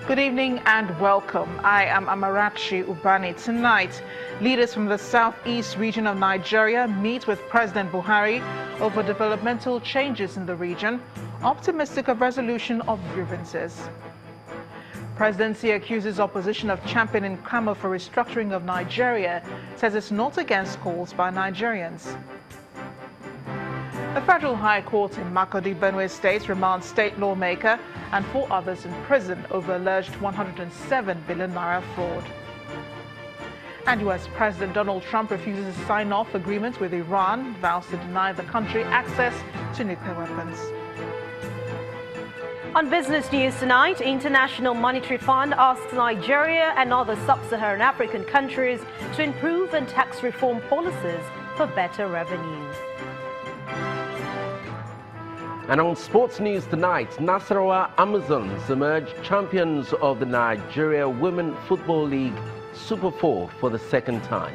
Good evening and welcome. I am Amarachi Ubani. Tonight, leaders from the southeast region of Nigeria meet with President Buhari over developmental changes in the region, optimistic of resolution of grievances. Presidency accuses opposition of championing clamor for restructuring of Nigeria, says it's not against calls by Nigerians. The Federal High Court in Makurdi, Benue State remands state lawmaker and 4 others in prison over alleged 107 billion naira fraud. And U.S. President Donald Trump refuses to sign off agreement with Iran, vows to deny the country access to nuclear weapons. On business news tonight, International Monetary Fund asks Nigeria and other sub-Saharan African countries to improve on tax reform policies for better revenue. And on sports news tonight, Nasarawa Amazons emerge champions of the Nigeria Women Football League Super 4 for the second time.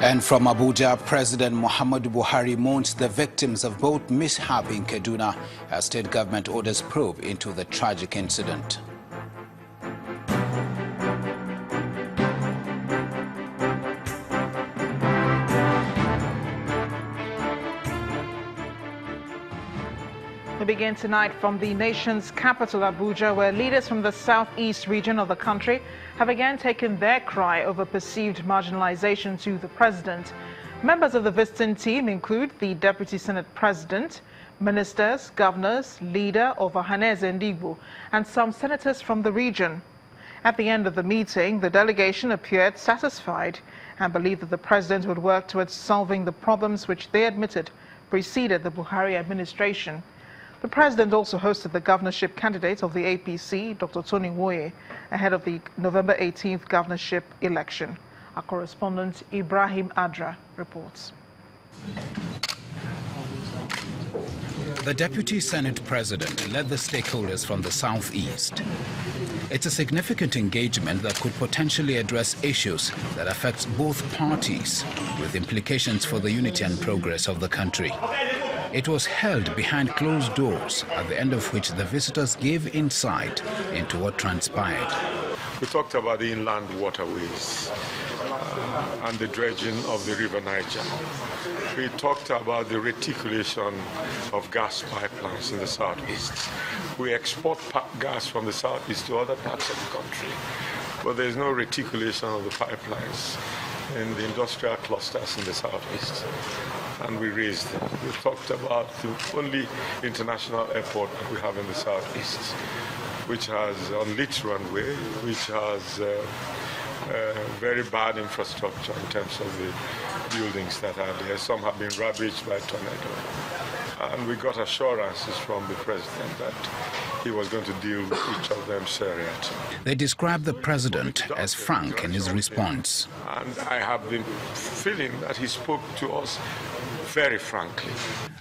And from Abuja, President Muhammadu Buhari mourns the victims of boat mishap in Kaduna as state government orders probe into the tragic incident. We begin tonight from the nation's capital, Abuja, where leaders from the southeast region of the country have again taken their cry over perceived marginalization to the president. Members of the visiting team include the Deputy Senate President, ministers, governors, leader of Ohaneze Ndigbo, and some senators from the region. At the end of the meeting, the delegation appeared satisfied and believed that the president would work towards solving the problems which they admitted preceded the Buhari administration. The president also hosted the governorship candidate of the APC, Dr. Tony Nwoye, ahead of the November 18th governorship election. Our correspondent Ibrahim Adra reports. The Deputy Senate President led the stakeholders from the southeast. It's a significant engagement that could potentially address issues that affect both parties, with implications for the unity and progress of the country. It was held behind closed doors, at the end of which the visitors gave insight into what transpired. We talked about the inland waterways and the dredging of the River Niger. We talked about the reticulation of gas pipelines in the southeast. We export gas from the southeast to other parts of the country, but there's no reticulation of the pipelines in the industrial clusters in the southeast. And we raised them. We talked about the only international airport that we have in the southeast, which has unlit runway, which has very bad infrastructure in terms of the buildings that are there. Some have been ravaged by tornado. And we got assurances from the president that he was going to deal with each of them seriously. They described the president as frank in his response. And I have been feeling that he spoke to us very frankly.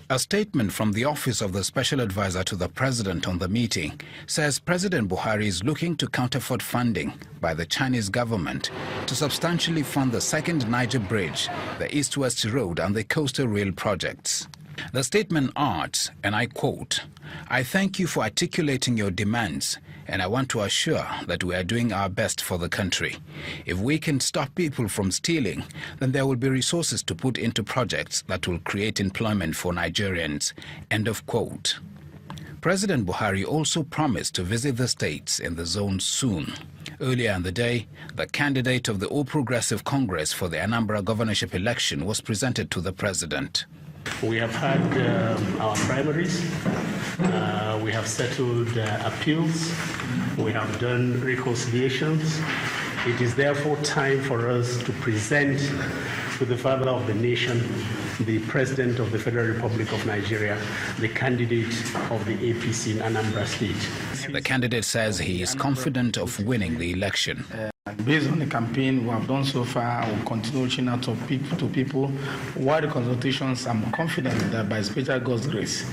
A statement from the office of the special advisor to the president on the meeting says President Buhari is looking to counterfeit funding by the Chinese government to substantially fund the second Niger Bridge, the East-West Road and the coastal rail projects. The statement adds, and I quote, "I thank you for articulating your demands, and I want to assure that we are doing our best for the country. If we can stop people from stealing, then there will be resources to put into projects that will create employment for Nigerians." End of quote. President Buhari also promised to visit the states in the zone soon. Earlier in the day, the candidate of the All Progressive Congress for the Anambra governorship election was presented to the president. We have had our primaries, we have settled appeals, we have done reconciliations. It is therefore time for us to present to the father of the nation, the President of the Federal Republic of Nigeria, the candidate of the APC in Anambra State. The candidate says he is confident of winning the election. Based on the campaign we have done so far, I will continue reaching out to people. While the consultations, I'm confident that by special God's grace,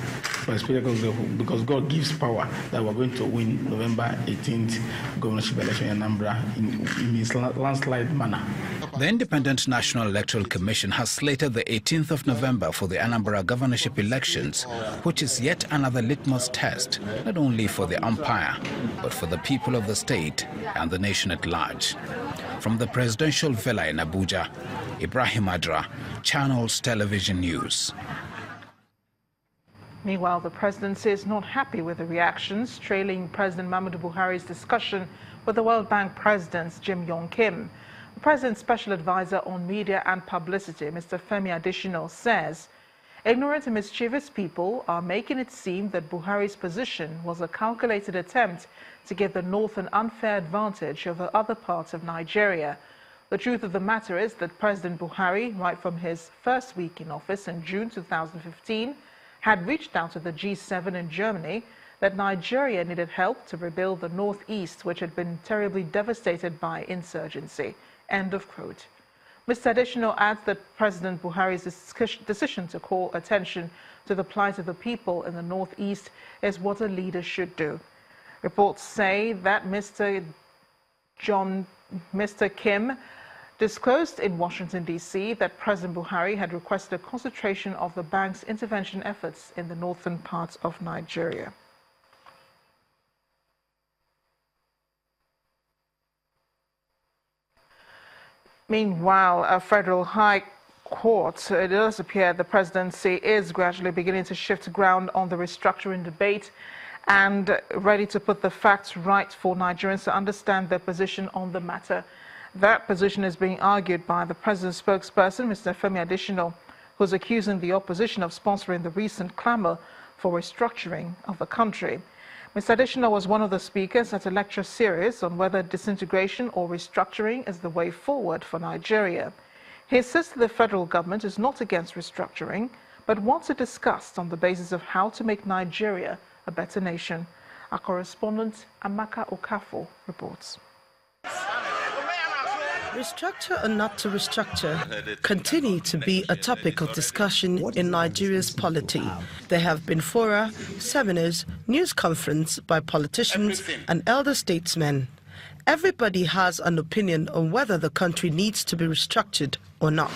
because God gives power, that we're going to win November 18th governorship election in Anambra in his landslide manner. The Independent National Electoral Commission has slated the 18th of November for the Anambra governorship elections, which is yet another litmus test, not only for the umpire, but for the people of the state and the nation at large. From the presidential villa in Abuja, Ibrahim Adra, Channels Television News. Meanwhile, the presidency is not happy with the reactions trailing President Muhammadu Buhari's discussion with the World Bank President Jim Yong Kim. The President's Special Advisor on Media and Publicity, Mr. Femi Adesina, says ignorant and mischievous people are making it seem that Buhari's position was a calculated attempt to give the North an unfair advantage over other parts of Nigeria. The truth of the matter is that President Buhari, right from his first week in office in June 2015, had reached out to the G7 in Germany that Nigeria needed help to rebuild the northeast, which had been terribly devastated by insurgency. End of quote. Mr. Adesina adds that President Buhari's decision to call attention to the plight of the people in the northeast is what a leader should do. Reports say that Mr. Kim disclosed in Washington, D.C. that President Buhari had requested a concentration of the bank's intervention efforts in the northern parts of Nigeria. Meanwhile, a federal high court, it does appear the presidency is gradually beginning to shift ground on the restructuring debate and ready to put the facts right for Nigerians to understand their position on the matter. That position is being argued by the president's spokesperson, Mr. Femi Adesina, who is accusing the opposition of sponsoring the recent clamor for restructuring of the country. Mr. Adesina was one of the speakers at a lecture series on whether disintegration or restructuring is the way forward for Nigeria. He insists that the federal government is not against restructuring, but wants it discussed on the basis of how to make Nigeria a better nation. Our correspondent, Amaka Okafor, reports. Restructure or not to restructure continue to be a topic of discussion in Nigeria's polity. There have been fora, seminars, news conferences by politicians and elder statesmen. Everybody has an opinion on whether the country needs to be restructured or not.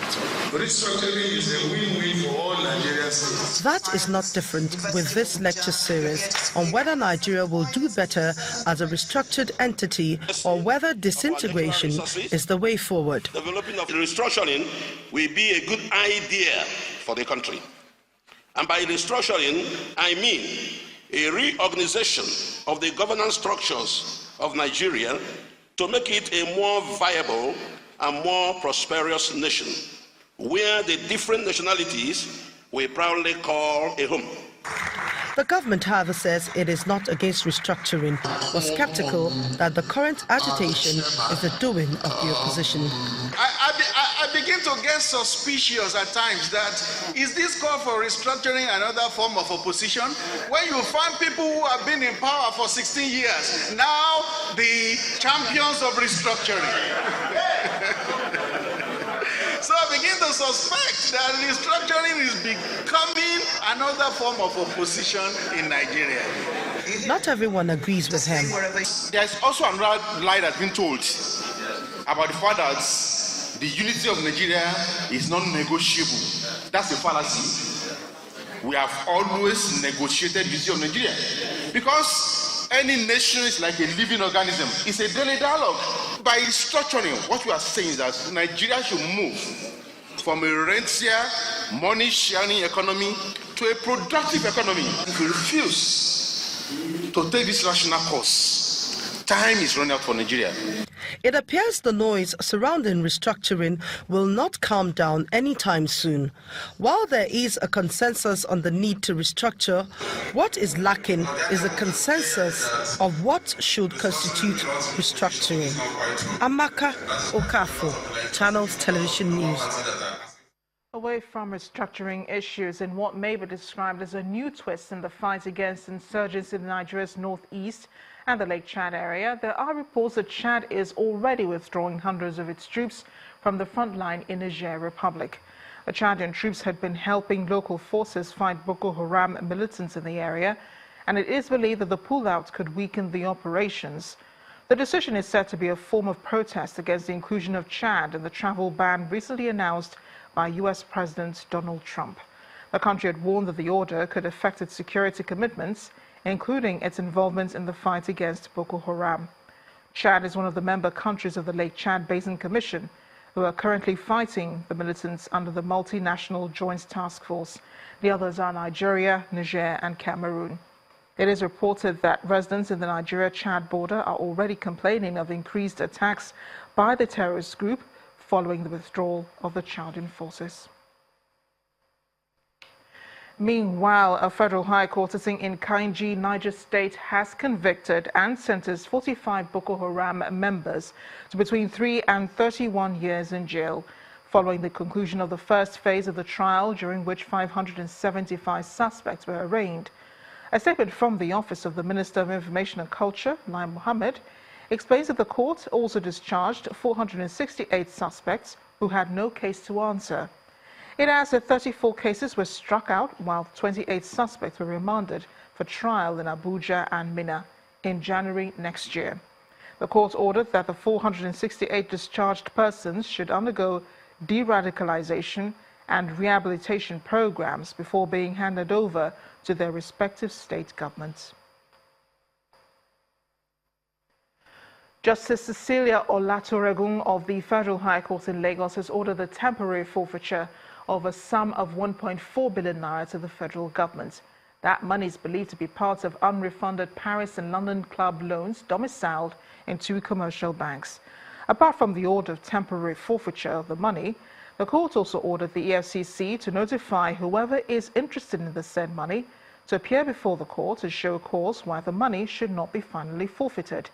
Restructuring is a win-win for all Nigerian citizens. That is not different with this lecture series on whether Nigeria will do better as a restructured entity or whether disintegration is the way forward. Developing of restructuring will be a good idea for the country. And by restructuring, I mean a reorganization of the governance structures of Nigeria to make it a more viable and more prosperous nation, where the different nationalities we proudly call a home. The government, however, says it is not against restructuring, but skeptical that the current agitation is the doing of the opposition. I begin to get suspicious at times that is this call for restructuring another form of opposition? When you find people who have been in power for 16 years, now the champions of restructuring. So I begin to suspect that restructuring is becoming another form of opposition in Nigeria. Not everyone agrees with him. There's also another lie that's been told about the fact that the unity of Nigeria is non-negotiable. That's a fallacy. We have always negotiated the unity of Nigeria because any nation is like a living organism. It's a daily dialogue. By restructuring, what we are saying is that Nigeria should move from a rentier, money-sharing economy to a productive economy. If we refuse to take this rational course, time is running out for Nigeria. It appears the noise surrounding restructuring will not calm down anytime soon. While there is a consensus on the need to restructure, what is lacking is a consensus of what should constitute restructuring. Amaka Okafor, Channels Television News. Away from restructuring issues in what may be described as a new twist in the fight against insurgents in Nigeria's northeast and the Lake Chad area, there are reports that Chad is already withdrawing hundreds of its troops from the front line in Niger Republic. The Chadian troops had been helping local forces fight Boko Haram militants in the area, and it is believed that the pullout could weaken the operations. The decision is said to be a form of protest against the inclusion of Chad in the travel ban recently announced by U.S. President Donald Trump. The country had warned that the order could affect its security commitments, including its involvement in the fight against Boko Haram. Chad is one of the member countries of the Lake Chad Basin Commission, who are currently fighting the militants under the Multinational Joint Task Force. The others are Nigeria, Niger, and Cameroon. It is reported that residents in the Nigeria-Chad border are already complaining of increased attacks by the terrorist group following the withdrawal of the Chadian forces. Meanwhile, a federal high court sitting in Kainji, Niger State, has convicted and sentenced 45 Boko Haram members to between 3 and 31 years in jail, following the conclusion of the first phase of the trial, during which 575 suspects were arraigned. A statement from the Office of the Minister of Information and Culture, Lai Mohammed, explains that the court also discharged 468 suspects who had no case to answer. It adds that 34 cases were struck out, while 28 suspects were remanded for trial in Abuja and Minna in January next year. The court ordered that the 468 discharged persons should undergo de-radicalization and rehabilitation programs before being handed over to their respective state governments. Justice Cecilia Olatoregun of the Federal High Court in Lagos has ordered the temporary forfeiture of a sum of 1.4 billion naira to the federal government. That money is believed to be part of unrefunded Paris and London club loans domiciled in 2 commercial banks. Apart from the order of temporary forfeiture of the money, the court also ordered the EFCC to notify whoever is interested in the said money to appear before the court to show cause why the money should not be finally forfeited.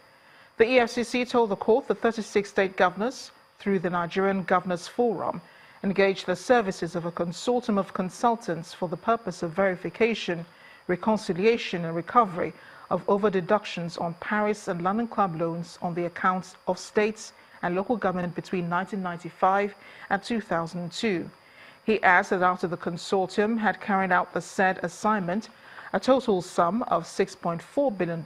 The EFCC told the court that 36 state governors, through the Nigerian Governors Forum, engaged the services of a consortium of consultants for the purpose of verification, reconciliation and recovery of over-deductions on Paris and London club loans on the accounts of states and local government between 1995 and 2002. He adds that after the consortium had carried out the said assignment, a total sum of $6.4 billion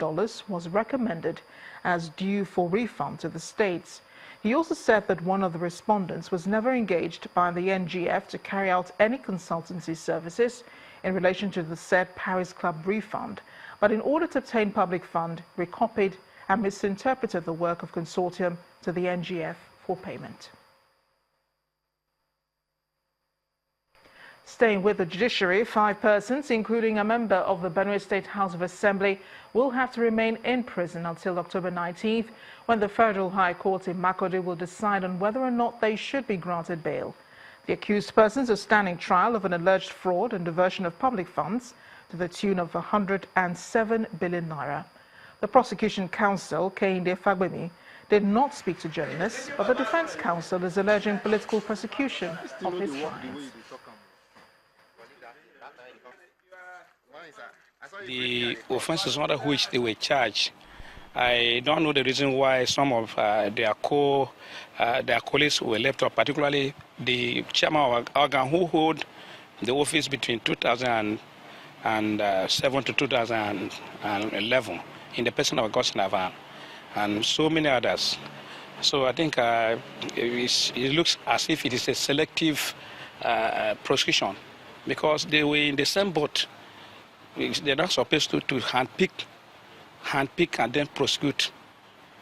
was recommended as due for refund to the states. He also said that one of the respondents was never engaged by the NGF to carry out any consultancy services in relation to the said Paris Club refund, but in order to obtain public fund, recopied and misinterpreted the work of consortium to the NGF for payment. Staying with the judiciary, 5 persons, including a member of the Benue State House of Assembly, will have to remain in prison until October 19th, when the Federal High Court in Makurdi will decide on whether or not they should be granted bail. The accused persons are standing trial of an alleged fraud and diversion of public funds to the tune of 107 billion naira. The prosecution counsel, Kehinde Fagbemi, did not speak to journalists, but the defense counsel is alleging political persecution of his clients. The offenses under which they were charged, I don't know the reason why some of their colleagues were left out, particularly the chairman of organ who hold the office between 2007 to 2011 in the person of Augustine Avan, and so many others. So I think it looks as if it is a selective prosecution, because they were in the same boat. They're not supposed to handpick and then prosecute,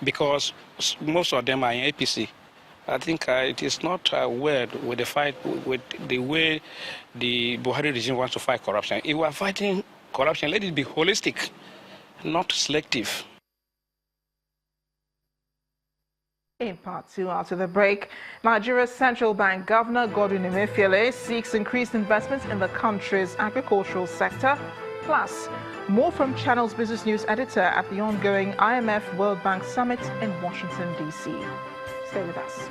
because most of them are in APC. I think it is not weird with the fight, with the way the Buhari regime wants to fight corruption. If we are fighting corruption, let it be holistic, not selective. In part 2, after the break, Nigeria's central bank governor Godwin Emefiele seeks increased investments in the country's agricultural sector. Plus, more from Channel's business news editor at the ongoing IMF World Bank Summit in Washington, D.C. Stay with us.